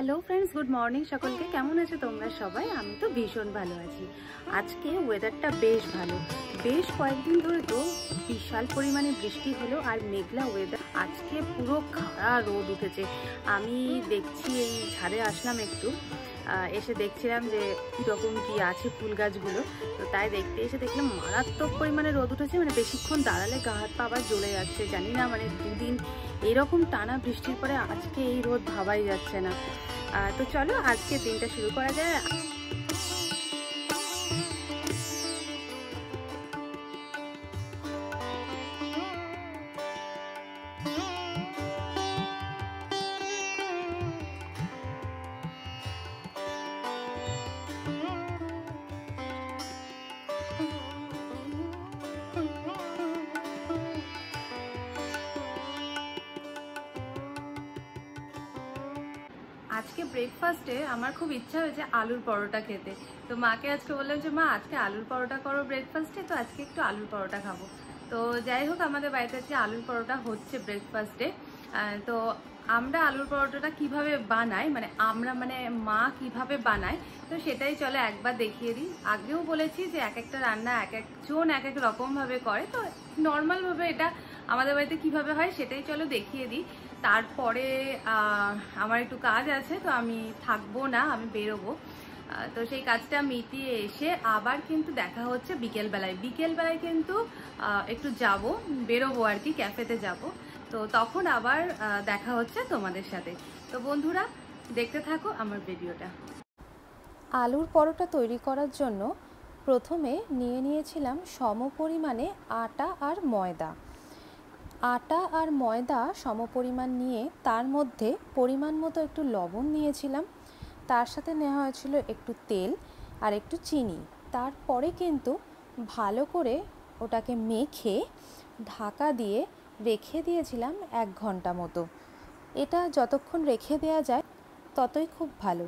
Hello friends, good morning সকলকে। কেমন আছো তোমরা সবাই? আমি তো ভীষণ ভালো আছি। আজকে ওয়েদারটা বেশ ভালো, বেশ কয়েকদিন ধরে তো বিশাল পরিমাণে বৃষ্টি হলো আর মেঘলা ওয়েদার। আজকে পুরো খাড়া রোদ উঠেছে। আমি দেখছি, এই ছাদে আসলাম একটু, এসে দেখছিলাম যে কীরকম কী আছে ফুল গাছগুলো। তো তাই দেখতে এসে দেখলাম মারাত্মক পরিমাণে রোদ উঠেছে, মানে বেশিক্ষণ দাঁড়ালে গা হাত পা আবার জ্বলে যাচ্ছে। জানি না, মানে দুদিন এইরকম টানা বৃষ্টির পরে আজকে এই রোদ ভাবাই যাচ্ছে না। তো চলো আজকে দিনটা শুরু করা যায়। আজকে ব্রেকফাস্টে আমার খুব ইচ্ছা হয়েছে আলুর পরোটা খেতে। তো মাকে আজকে বললাম যে মা, আজকে আলুর পরোটা করো ব্রেকফাস্টে, তো আজকে একটু আলুর পরোটা খাবো। তো যাই হোক, আমাদের বাড়িতে আজকে আলুর পরোটা হচ্ছে ব্রেকফাস্টে। তো আমরা আলুর পরোটাটা কিভাবে বানাই, মানে মা কিভাবে বানায়, তো সেটাই চলে একবার দেখিয়ে দিই। আগেও বলেছি যে এক একটা রান্না এক একজন এক এক রকমভাবে করে, তো নর্মালভাবে এটা আমাদের বাড়িতে কিভাবে হয় সেটাই চলো দেখিয়ে দিই। তারপরে আমার একটু কাজ আছে, তো আমি থাকবো না, আমি বেরোবো। তো সেই কাজটা মিটিয়ে এসে আবার কিন্তু দেখা হচ্ছে বিকেলবেলায় কিন্তু একটু বেরোবো আর কি, ক্যাফেতে যাব। তো তখন আবার দেখা হচ্ছে তোমাদের সাথে। তো বন্ধুরা, দেখতে থাকো আমার ভিডিওটা। আলুর পরোটা তৈরি করার জন্য প্রথমে নিয়েছিলাম সমপরিমাণে আটা আর ময়দা। আটা আর ময়দা সমপরিমাণ নিয়ে তার মধ্যে পরিমাণ মতো একটু লবণ নিয়েছিলাম, তার সাথে নেওয়া হয়েছিল একটু তেল আর একটু চিনি। তারপরে কিন্তু ভালো করে ওটাকে মেখে ঢাকা দিয়ে রেখে দিয়েছিলাম 1 ঘন্টা মতো। এটা যতক্ষণ রেখে দেওয়া যায় ততই খুব ভালো।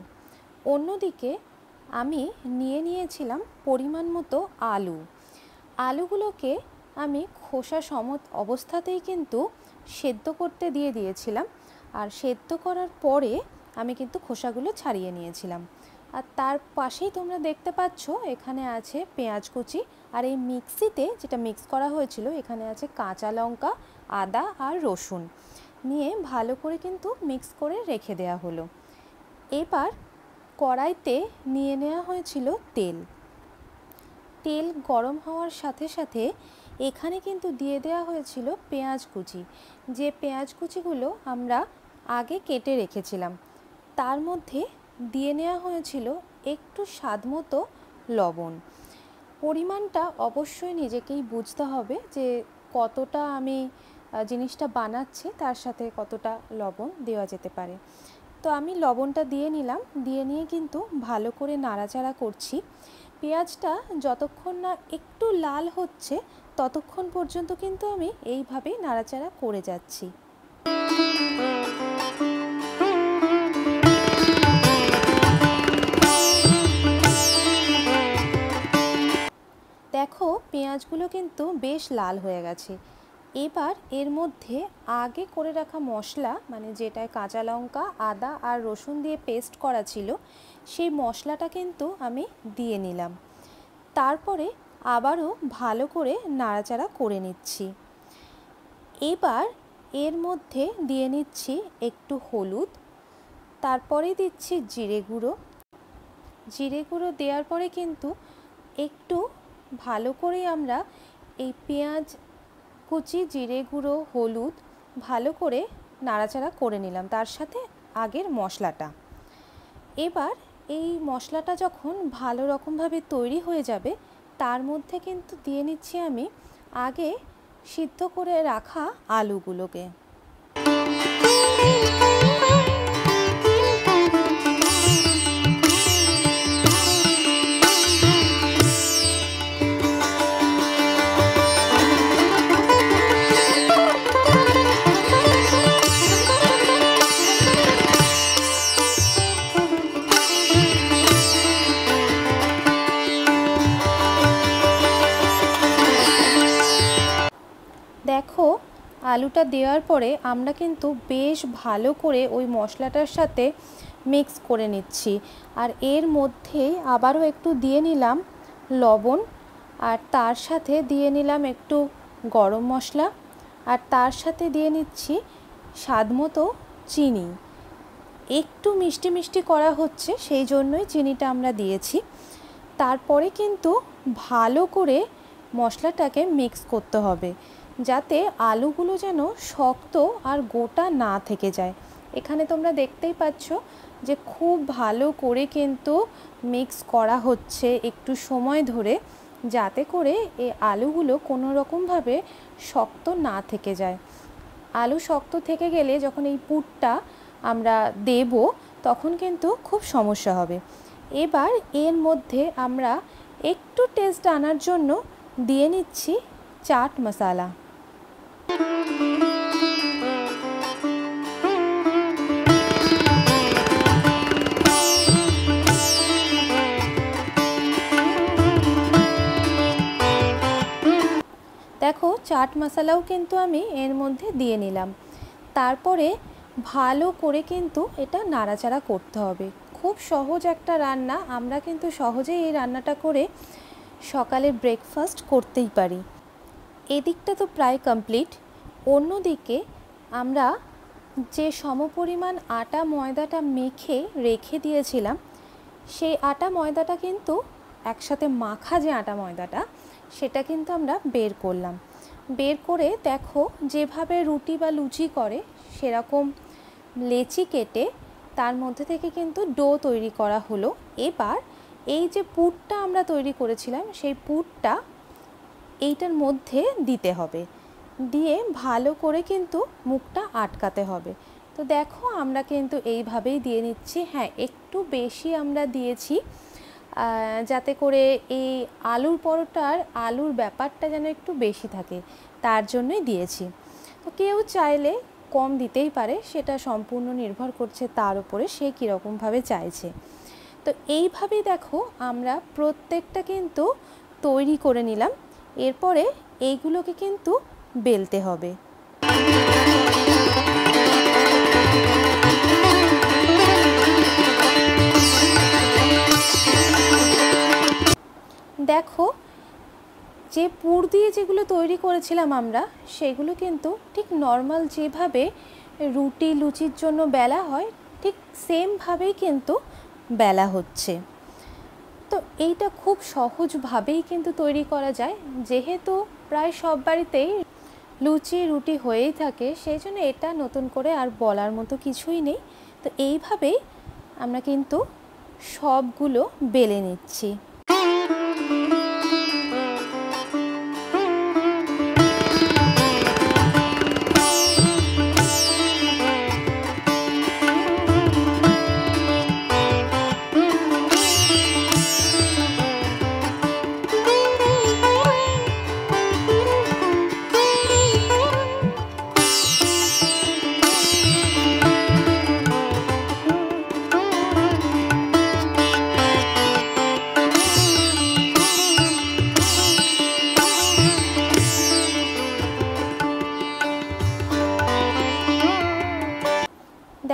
অন্যদিকে আমি নিয়েছিলাম পরিমাণ মতো আলুগুলোকে আমি খোসা সমেত অবস্থাতেই কিন্তু সেদ্ধ করতে দিয়েছিলাম। আর সেদ্ধ করার পরে আমি কিন্তু খোসাগুলো ছাড়িয়ে নিয়েছিলাম। আর তার পাশেই তোমরা দেখতে পাচ্ছ এখানে আছে পেঁয়াজ কুচি, আর এই মিক্সিতে যেটা মিক্স করা হয়েছিল এখানে আছে কাঁচা লঙ্কা, আদা আর রসুন নিয়ে ভালো করে কিন্তু মিক্স করে রেখে দেওয়া হলো। এবার কড়াইতে নিয়ে নেওয়া হয়েছিল তেল গরম হওয়ার সাথে সাথে এখানে কিন্তু দিয়ে দেওয়া হয়েছিল পেঁয়াজ কুচি, যে পেঁয়াজ কুচিগুলো আমরা আগে কেটে রেখেছিলাম। তার মধ্যে দিয়ে নেওয়া হয়েছিল একটু স্বাদমতো লবণ। পরিমাণটা অবশ্যই নিজেকেই বুঝতে হবে যে কতটা আমি জিনিসটা বানাচ্ছি, তার সাথে কতটা লবণ দেওয়া যেতে পারে। তো আমি লবণটা দিয়ে নিলাম, দিয়ে নিয়ে কিন্তু ভালো করে নাড়াচাড়া করছি। পেঁয়াজটা যতক্ষণ না একটু লাল হচ্ছে ততক্ষণ পর্যন্ত কিন্তু আমি এইভাবেই নাড়াচাড়া করে যাচ্ছি। দেখো পেঁয়াজগুলো কিন্তু বেশ লাল হয়ে গেছে। এবার এর মধ্যে আগে করে রাখা মশলা, মানে যেটায় কাঁচা লঙ্কা, আদা আর রসুন দিয়ে পেস্ট করা ছিল, সেই মশলাটা কিন্তু আমি দিয়ে নিলাম। তারপরে আবারও ভালো করে নাড়াচাড়া করে নিচ্ছি। এবার এর মধ্যে দিয়ে নিচ্ছি একটু হলুদ, তারপরে দিচ্ছি জিরে গুঁড়ো দেওয়ার পরে কিন্তু একটু ভালো করে আমরা এই পেঁয়াজ কুচি, জিরে গুঁড়ো, হলুদ ভালো করে নাড়াচাড়া করে নিলাম, তার সাথে আগের মশলাটা। এবার এই মশলাটা যখন ভালো রকমভাবে তৈরি হয়ে যাবে তার মধ্যে কিন্তু দিয়ে নিচ্ছি আমি আগে সিদ্ধ করে রাখা আলুগুলোকে। দেখো আলুটা দেওয়ার পরে আমরা কিন্তু বেশ ভালো করে ওই মশলাটার সাথে মিক্স করে নিচ্ছি। আর এর মধ্যে আবারও একটু দিয়ে নিলাম লবণ, আর তার সাথে দিয়ে নিলাম একটু গরম মশলা, আর তার সাথে দিয়ে নিচ্ছি স্বাদমতো চিনি। একটু মিষ্টি মিষ্টি করা হচ্ছে, সেই জন্যই চিনিটা আমরা দিয়েছি। তারপরে কিন্তু ভালো করে মশলাটাকে মিক্স করতে হবে, যাতে আলুগুলো যেন শক্ত আর গোটা না থেকে যায়। এখানে তোমরা দেখতেই পাচ্ছ যে খুব ভালো করে কিন্তু মিক্স করা হচ্ছে একটু সময় ধরে, যাতে করে এই আলুগুলো কোনো রকমভাবে শক্ত না থেকে যায়। আলু শক্ত থেকে গেলে যখন এই পুরটা আমরা দেব তখন কিন্তু খুব সমস্যা হবে। এবার এর মধ্যে আমরা একটু টেস্ট আনার জন্য দিয়ে নিচ্ছি চাট মশলা। দেখো চাট মশলাও কিন্তু আমি এর মধ্যে দিয়ে নিলাম। তারপরে ভালো করে কিন্তু এটা নাড়াচাড়া করতে হবে। খুব সহজ একটা রান্না, আমরা কিন্তু সহজেই এই রান্নাটা করে সকালের ব্রেকফাস্ট করতেই পারি। এদিকটা তো প্রায় কমপ্লিট। অন্যদিকে আমরা যে সমপরিমাণ আটা ময়দাটা মেখে রেখে দিয়েছিলাম, সেই আটা ময়দাটা কিন্তু একসাথে মাখা যে আটা ময়দাটা, সেটা কিন্তু আমরা বের করলাম। বের করে দেখো যেভাবে রুটি বা লুচি করে সেরকম লেচি কেটে তার মধ্যে থেকে কিন্তু ডো তৈরি করা হলো। এবার এই যে পুরটা আমরা তৈরি করেছিলাম, সেই পুরটা এইটার মধ্যে দিতে হবে, দিয়ে ভালো করে কিন্তু মুখটা আটকাতে হবে। তো দেখো আমরা কিন্তু এইভাবেই দিয়ে নিচ্ছি। হ্যাঁ, একটু বেশি আমরা দিয়েছি, যাতে করে এই আলুর পরোটার আলুর ব্যাপারটা যেন একটু বেশি থাকে, তার জন্যই দিয়েছি। তো কেউ চাইলে কম দিতেই পারে, সেটা সম্পূর্ণ নির্ভর করছে তার উপরে সে কীরকমভাবে চাইছে। তো এইভাবেই দেখো আমরা প্রত্যেকটা কিন্তু তৈরি করে নিলাম। এরপরে এইগুলোকে কিন্তু বেলতে হবে। দেখো যে পুর দিয়ে যেগুলো তৈরি করেছিলাম আমরা, সেগুলো কিন্তু ঠিক নর্মাল যেভাবে রুটি লুচির জন্য বেলা হয় ঠিক সেমভাবেই কিন্তু বেলা হচ্ছে। তো এইটা খুব সহজভাবেই কিন্তু তৈরি করা যায়, যেহেতু প্রায় সব বাড়িতেই লুচি রুটি হয়েই থাকে, সেই জন্য এটা নতুন করে আর বলার মতো কিছুই নেই। তো এইভাবেই আমরা কিন্তু সবগুলো বেলে নিচ্ছি।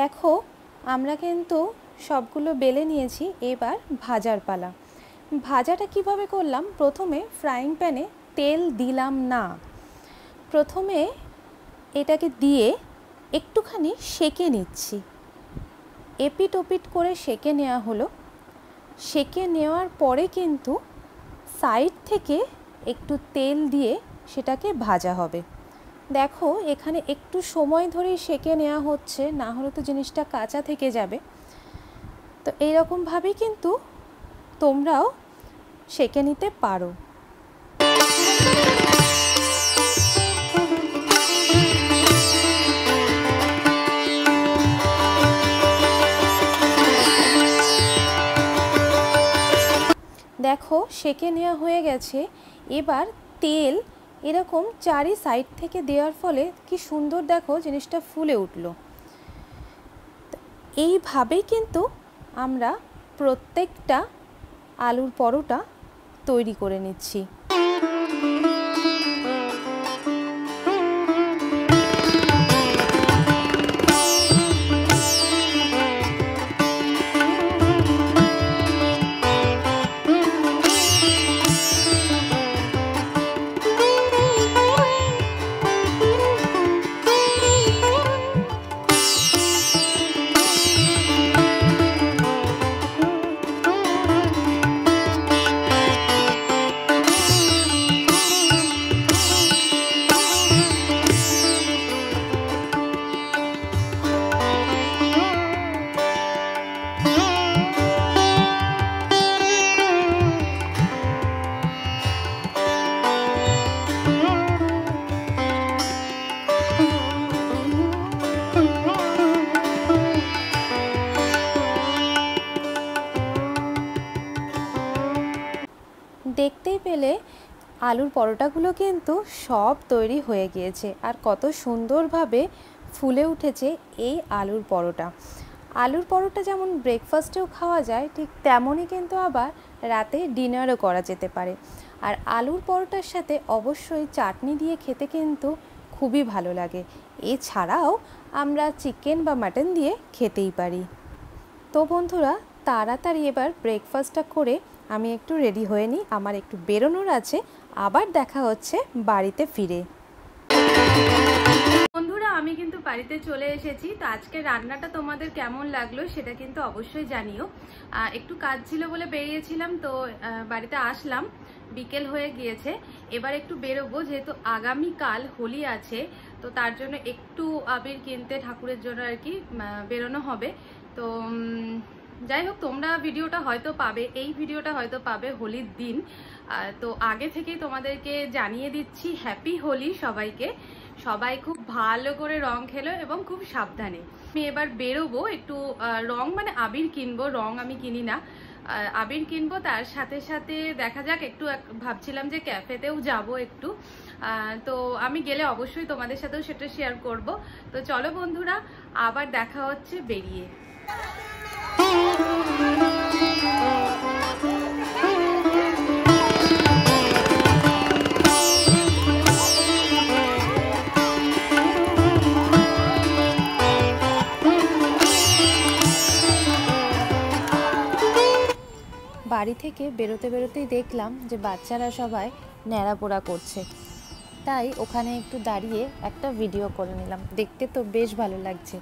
দেখো আমরা কিন্তু সবগুলো বেলে নিয়েছি, এবার ভাজার পালা। ভাজাটা কিভাবে করলাম, প্রথমে ফ্রাইং প্যানে তেল দিলাম না, প্রথমে এটাকে দিয়ে একটুখানি সেঁকে নিচ্ছি। এপিট ওপিট করে সেঁকে নেওয়া হলো। সেঁকে নেওয়ার পরে কিন্তু সাইড থেকে একটু তেল দিয়ে সেটাকে ভাজা হবে। দেখো এখানে একটু সময় ধরেই সেঁকে নেওয়া হচ্ছে, না হলে তো জিনিসটা কাঁচা থেকে যাবে। তো এইরকমভাবেই কিন্তু তোমরাও সেঁকে নিতে পারো। দেখো সেঁকে নেওয়া হয়ে গেছে। এবার তেল এরকম চারি সাইড থেকে দেওয়ার ফলে কি সুন্দর দেখো জিনিসটা ফুলে উঠলো। এইভাবেই কিন্তু আমরা প্রত্যেকটা আলুর পরোটা তৈরি করে নিচ্ছি। দেখতেই পেলে আলুর পরোটাগুলো কিন্তু সব তৈরি হয়ে গিয়েছে, আর কত সুন্দরভাবে ফুলে উঠেছে এই আলুর পরোটা। আলুর পরোটা যেমন ব্রেকফাস্টেও খাওয়া যায়, ঠিক তেমনই কিন্তু আবার রাতে ডিনারও করা যেতে পারে। আর আলুর পরোটার সাথে অবশ্যই চাটনি দিয়ে খেতে কিন্তু খুবই ভালো লাগে। এছাড়াও আমরা চিকেন বা মাটন দিয়ে খেতেই পারি। তো বন্ধুরা, তাড়াতাড়ি এবার ব্রেকফাস্টটা করে আমি একটু রেডি হয়ে নিই, আমার একটু বেরোনোর আছে। আবার দেখা হচ্ছে বাড়িতে ফিরে। বন্ধুরা, আমি কিন্তু বাড়িতে চলে এসেছি। তো আজকে রান্নাটা তোমাদের কেমন লাগলো সেটা কিন্তু অবশ্যই জানিও। একটু কাজ ছিল বলে বেরিয়েছিলাম, তো বাড়িতে আসলাম, বিকেল হয়ে গিয়েছে। এবার একটু বেরোবো, যেহেতু আগামীকাল হোলি আছে, তো তার জন্য একটু আবির কিনতে ঠাকুরের জন্য আর কি বেরোনো হবে। তো যাই হোক, তোমরা ভিডিওটা হয়তো পাবে, এই ভিডিওটা হয়তো পাবে হোলির দিন। তো আগে থেকেই তোমাদেরকে জানিয়ে দিচ্ছি হ্যাপি হোলি সবাইকে। সবাই খুব ভালো করে রং খেলো এবং খুব সাবধানে। আমি এবার বেরোবো, একটু রং মানে আবির কিনবো, রং আমি কিনি না, আবির কিনবো। তার সাথে সাথে দেখা যাক, একটু ভাবছিলাম যে ক্যাফেতেও যাব একটু। তো আমি গেলে অবশ্যই তোমাদের সাথেও সেটা শেয়ার করব। তো চলো বন্ধুরা, আবার দেখা হচ্ছে বেরিয়ে। বাড়ি থেকে বেরোতে বেরোতেই দেখলাম যে বাচ্চারা সবাই ন্যাড়াপোড়া করছে, তাই ওখানে একটু দাঁড়িয়ে একটা ভিডিও করে নিলাম। দেখতে তো বেশ ভালো লাগছে।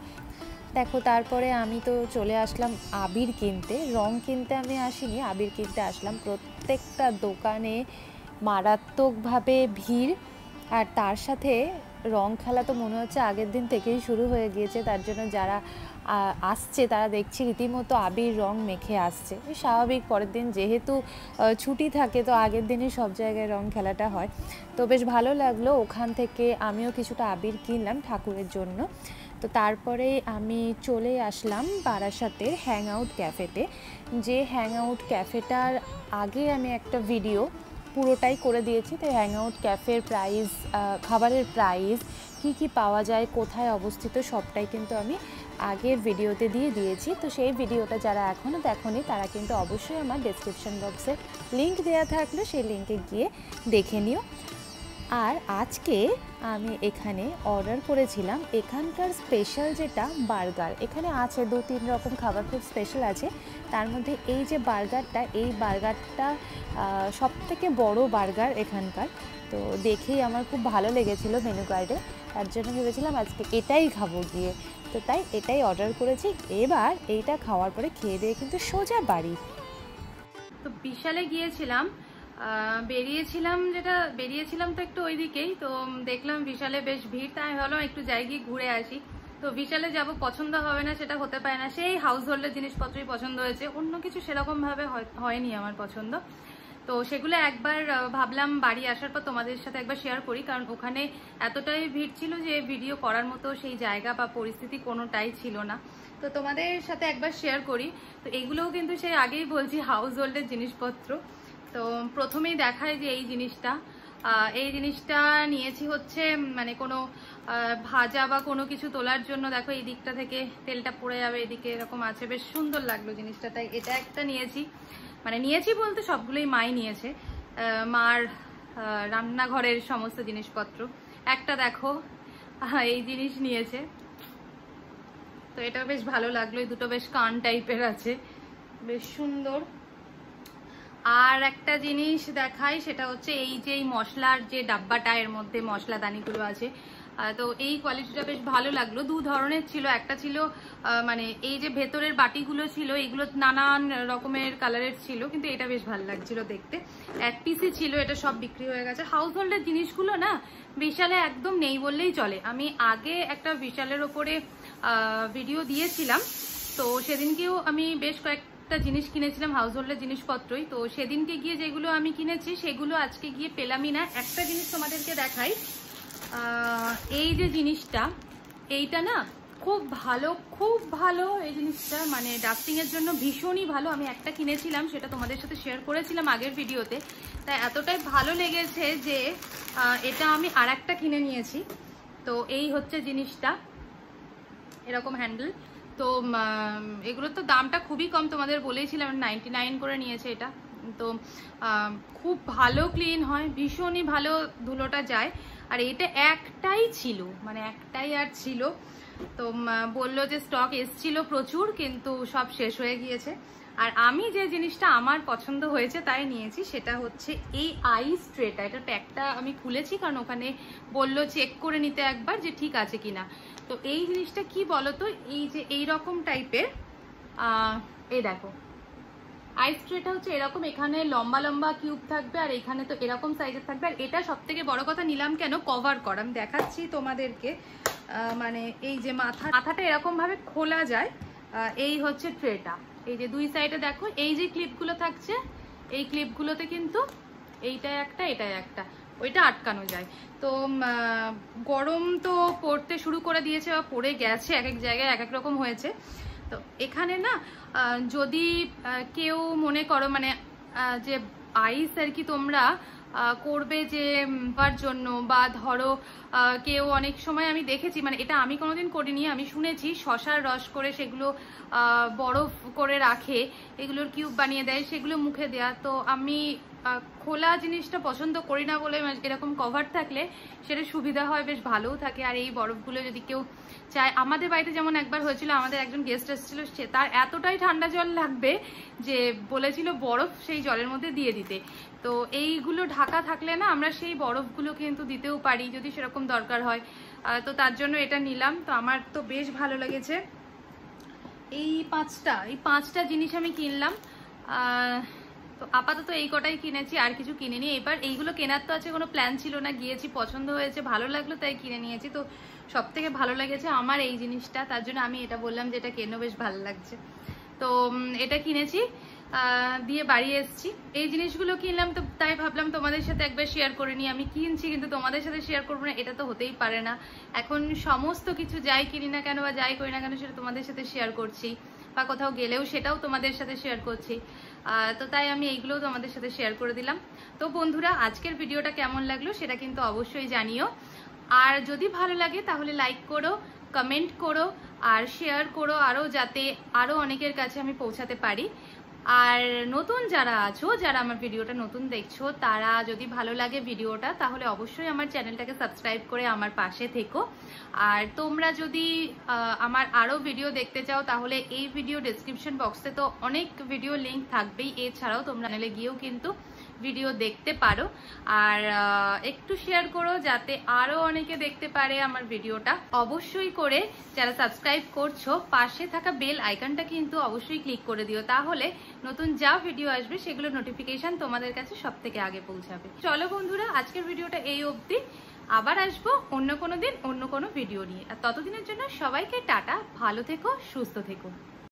দেখো, তারপরে আমি তো চলে আসলাম আবির কিনতে। রং কিনতে আমি আসিনি, আবির কিনতে আসলাম। প্রত্যেকটা দোকানে মারাত্মকভাবে ভিড়, আর তার সাথে রং খেলা তো মনে হচ্ছে আগের দিন থেকেই শুরু হয়ে গিয়েছে। তার জন্য যারা আসছে তারা দেখছি রীতিমতো আবির রং মেখে আসছে। স্বাভাবিক, পরের দিন যেহেতু ছুটি থাকে, তো আগের দিনই সব জায়গায় রং খেলাটা হয়। তো বেশ ভালো লাগলো। ওখান থেকে আমিও কিছুটা আবির কিনলাম ঠাকুরের জন্য। তো তারপরে আমি চলে আসলাম বারাসাতের হ্যাং আউট ক্যাফেতে। যে হ্যাং আউট ক্যাফেটার আগে আমি একটা ভিডিও পুরোটাই করে দিয়েছি। তো হ্যাং আউট ক্যাফের প্রাইস, খাবারের প্রাইস, কি পাওয়া যায়, কোথায় অবস্থিত, সবটাই কিন্তু আমি আগের ভিডিওতে দিয়ে দিয়েছি। তো সেই ভিডিওটা যারা এখনও দেখোনি তারা কিন্তু অবশ্যই আমার ডেসক্রিপশন বক্সে লিঙ্ক দেওয়া থাকলে সেই লিঙ্কে গিয়ে দেখে নিও। আর আজকে আমি এখানে অর্ডার করেছিলাম এখানকার স্পেশাল যেটা বার্গার। এখানে আছে 2-3 রকম খাবার খুব স্পেশাল আছে। তার মধ্যে এই যে বার্গারটা, এই বার্গারটা সবথেকে বড় বার্গার এখানকার। তো দেখেই আমার খুব ভালো লেগেছিলো মেনু কার্ডে, তার জন্য ভেবেছিলাম আজকে এটাই খাবো গিয়ে। তো তাই এটাই অর্ডার করেছি। এবার এইটা খাওয়ার পরে খেয়ে দিয়ে কিন্তু সোজা বাড়ি। তো বিশালে গিয়েছিলাম, বেরিয়েছিলাম তো একটু ওইদিকেই। তো দেখলাম বিশালে বেশ ভিড়, তাই ভাবলাম একটু যাই গিয়ে ঘুরে আসি। তো বিশালে যাব, পছন্দ হবে না সেটা হতে পারে না। সেই হাউস হোল্ডের জিনিসপত্রই পছন্দ হয়েছে, অন্য কিছু সেরকম ভাবে হয়নি আমার পছন্দ। তো সেগুলো একবার ভাবলাম বাড়ি আসার পর তোমাদের সাথে একবার শেয়ার করি, কারণ ওখানে এতটাই ভিড় ছিল যে ভিডিও করার মতো সেই জায়গা বা পরিস্থিতি কোনোটাই ছিল না। তো তোমাদের সাথে একবার শেয়ার করি। তো এগুলোও কিন্তু সেই আগেই বলছি হাউস হোল্ডের জিনিসপত্র। তো প্রথমেই দেখায় যে এই জিনিসটা নিয়েছি হচ্ছে মানে কোনো ভাজা বা কোনো কিছু তোলার জন্য। দেখো এই দিকটা থেকে তেলটা পড়ে যাবে, এদিকে এরকম আছে, বেশ সুন্দর লাগলো জিনিসটা, তাই এটা একটা নিয়েছি। মানে নিয়েছি বলতে সবগুলোই মাই নিয়েছে, মার রান্নাঘরের সমস্ত জিনিসপত্র। একটা দেখো এই জিনিস নিয়েছে, তো এটা বেশ ভালো লাগলো। এই দুটো বেশ কান টাইপের আছে, বেশ সুন্দর। আর একটা জিনিস দেখাই, সেটা হচ্ছে এই যে এই মশলার যে ডাব্বাটা, এর মধ্যে মশলাদানিগুলো আছে। তো এই কোয়ালিটিটা বেশ ভালো লাগলো। 2 ধরনের ছিল, একটা ছিল মানে এই যে ভেতরের বাটিগুলো ছিল, এগুলো নানান রকমের কালারের ছিল, কিন্তু এটা বেশ ভালো লাগছিল দেখতে। 1 পিসই ছিল, এটা সব বিক্রি হয়ে গেছে। হাউস হোল্ডের জিনিসগুলো না বিশালে একদম নেই বললেই চলে। আমি আগে একটা বিশালের ওপরে ভিডিও দিয়েছিলাম, তো সেদিনকেও আমি বেশ কয়েকটা জিনিস কিনেছিলাম হাউস হোল্ডের জিনিসপত্রই। তো সেদিনকে গিয়ে যেগুলো আমি কিনেছি সেগুলো আজকে গিয়ে পেলামই না। একটা জিনিস তোমাদেরকে দেখাই, এই যে জিনিসটা, এইটা না খুব ভালো এই জিনিসটা, মানে ডাস্টিংয়ের জন্য ভীষণই ভালো। আমি একটা কিনেছিলাম, সেটা তোমাদের সাথে শেয়ার করেছিলাম আগের ভিডিওতে, তাই এতটাই ভালো লেগেছে যে এটা আমি আর একটা কিনে নিয়েছি। তো এই হচ্ছে জিনিসটা, এরকম হ্যান্ডেল। তো এগুলোর তো দামটা খুবই কম, তোমাদের বলেইছিলাম 99 করে নিয়েছে এটা। তো খুব ভালো ক্লিন হয়, ভীষণই ভালো ধুলোটা যায়। আর এটা একটাই ছিল, মানে একটাই আর ছিল। তো বললো যে স্টক এসছিল প্রচুর, কিন্তু সব শেষ হয়ে গিয়েছে। আর আমি যে জিনিসটা আমার পছন্দ হয়েছে তাই নিয়েছি, সেটা হচ্ছে এই আইস ট্রেটা। এটা প্যাকটা আমি খুলেছি, কারণ ওখানে বললো চেক করে নিতে একবার যে ঠিক আছে কিনা। তো এই জিনিসটা কি বলতো, এই যে এইরকম টাইপের, এই দেখো আইস ট্রেটা হচ্ছে এরকম, এখানে লম্বা লম্বা কিউব থাকবে আর এখানে তো এরকম সাইজের থাকবে। আর এটা সব থেকে বড় কথা নিলাম কেন, কভার করা। আমি দেখাচ্ছি তোমাদেরকে, মানে এই যে মাথাটা এরকম ভাবে খোলা যায়। এই হচ্ছে ট্রেটা, এই যে দুই সাইডে দেখো এই যে ক্লিপগুলো থাকছে, এই ক্লিপগুলোতে কিন্তু এইটা একটা এটা একটা ওইটা আটকানো যায়। তো গরম তো পড়তে শুরু করে দিয়েছে বা পড়ে গেছে, এক এক জায়গায় এক এক রকম হয়েছে। তো এখানে না যদি কেউ মনে করো মানে যে আইস আর কি তোমরা করবে যে পার জন্য, বা ধরো কেউ অনেক সময় আমি দেখেছি, মানে এটা আমি কোনোদিন করিনি, আমি শুনেছি শশার রস করে সেগুলো বরফ করে রাখে, এগুলোর কিউব বানিয়ে দেয়, সেগুলো মুখে দেয়া। তো আমি খোলা জিনিসটা পছন্দ করি না বলে এরকম কভার থাকলে সেটা সুবিধা হয়, বেশ ভালোও থাকে। আর এই বরফগুলো যদি কেউ চায়, আমাদের বাড়িতে যেমন একবার হয়েছিল, আমাদের একজন গেস্ট এসেছিল, সে তার এতটাই ঠান্ডা জল লাগবে যে বলেছিল বরফ সেই জলের মধ্যে দিয়ে দিতে। তো এইগুলো ঢাকা থাকলে না আমরা সেই বরফগুলো কিন্তু দিতেও পারি যদি সেরকম দরকার হয়। তো তার জন্য এটা নিলাম। তো আমার তো বেশ ভালো লেগেছে। এই পাঁচটা জিনিস আমি কিনলাম। তো আপাতত এই কটাই কিনেছি, আর কিছু কিনিনি। এবার এইগুলো কেনার তো আছে কোনো প্ল্যান ছিল না, গিয়েছি পছন্দ হয়েছে ভালো লাগলো তাই কিনে নিয়েছি। তো সব থেকে ভালো লেগেছে আমার এই জিনিসটা, তার জন্য আমি এটা বললাম যে এটা কেনো, বেশ ভালো লাগছে। তো এটা কিনেছি, দিয়ে বাড়ি এসেছি। এই জিনিসগুলো কিনলাম, তো তাই ভাবলাম তোমাদের সাথে একবার শেয়ার করে নিই। আমি কিনছি কিন্তু তোমাদের সাথে শেয়ার করবো না, এটা তো হতেই পারে না। এখন সমস্ত কিছু যাই কিনি না কেন বা যাই করি না কেন সেটা তোমাদের সাথে শেয়ার করছি, বা কোথাও গেলেও সেটাও তোমাদের সাথে শেয়ার করছি। তো তাই আমি এইগুলোও তোমাদের সাথে শেয়ার করে দিলাম। তো বন্ধুরা, আজকের ভিডিওটা কেমন লাগলো সেটা কিন্তু অবশ্যই জানিও। আর যদি ভালো লাগে তাহলে লাইক করো, কমেন্ট করো আর শেয়ার করো, যাতে আরো অনেকের কাছে আমি পৌঁছাতে পারি। আর নতুন যারা আছো, যারা আমার ভিডিওটা নতুন দেখছো, তারা যদি ভালো লাগে ভিডিওটা, তাহলে অবশ্যই আমার চ্যানেলটাকে সাবস্ক্রাইব করে আমার পাশে থেকো। আর তোমরা যদি আমার আরো ভিডিও দেখতে চাও, তাহলে এই ভিডিও ডেসক্রিপশন বক্সে তো অনেক ভিডিও লিংক থাকবেই। এছাড়াও তোমরা চ্যানেলে গিয়েও কিন্তু ভিডিও দেখতে পারো। আর একটু শেয়ার করো যাতে আরো অনেকে দেখতে পারে আমার ভিডিওটা। অবশ্যই করে যারা সাবস্ক্রাইব করছো, পাশে থাকা বেল আইকনটা কিন্তু অবশ্যই ক্লিক করে দিও, তাহলে নতুন যা ভিডিও আসবে সেগুলো নোটিফিকেশন তোমাদের কাছে সব থেকে আগে পৌঁছাবে। চলো বন্ধুরা, আজকের ভিডিওটা এই অবধি। আবার আসবো অন্য কোনো দিন অন্য কোনো ভিডিও নিয়ে। আর ততদিনের জন্য সবাইকে টাটা, ভালো থেকো, সুস্থ থেকো।